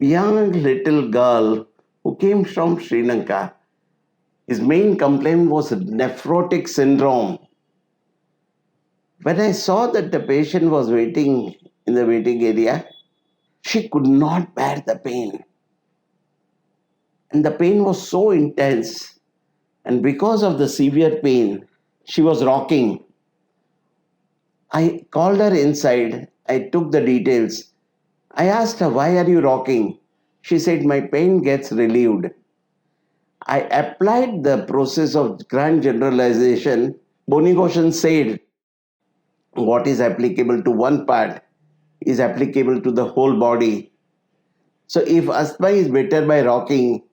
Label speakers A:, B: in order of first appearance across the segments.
A: young little girl who came from Sri Lanka. His main complaint was nephrotic syndrome. When I saw that the patient was waiting in the waiting area, she could not bear the pain. And the pain was so intense. And because of the severe pain, she was rocking. I called her inside. I took the details. I asked her, "Why are you rocking?" She said, "My pain gets relieved." I applied the process of grand generalization. Bonigoshan said, what is applicable to one part is applicable to the whole body. So if asthma is better by rocking,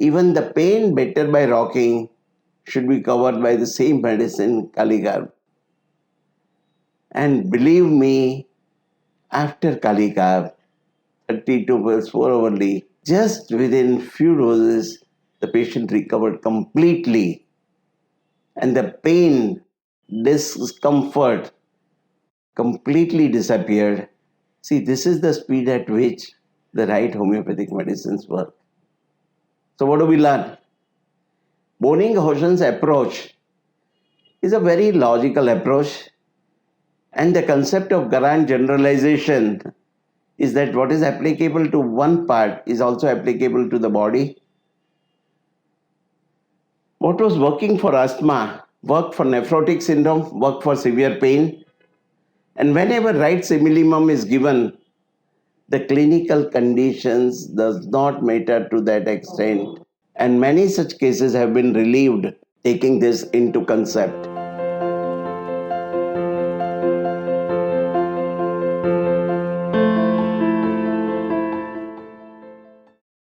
A: even the pain better by rocking should be covered by the same medicine, Kaligarb. And believe me, after Kaligarb, 32 pills 4 hourly, just within few doses, the patient recovered completely. And the pain, discomfort completely disappeared. See, this is the speed at which the right homeopathic medicines work. So what do we learn? Bonigoshan's approach is a very logical approach, and the concept of grand generalization is that what is applicable to one part is also applicable to the body. What was working for asthma worked for nephrotic syndrome, worked for severe pain. And whenever right similimum is given, the clinical conditions does not matter to that extent. And many such cases have been relieved taking this into concept.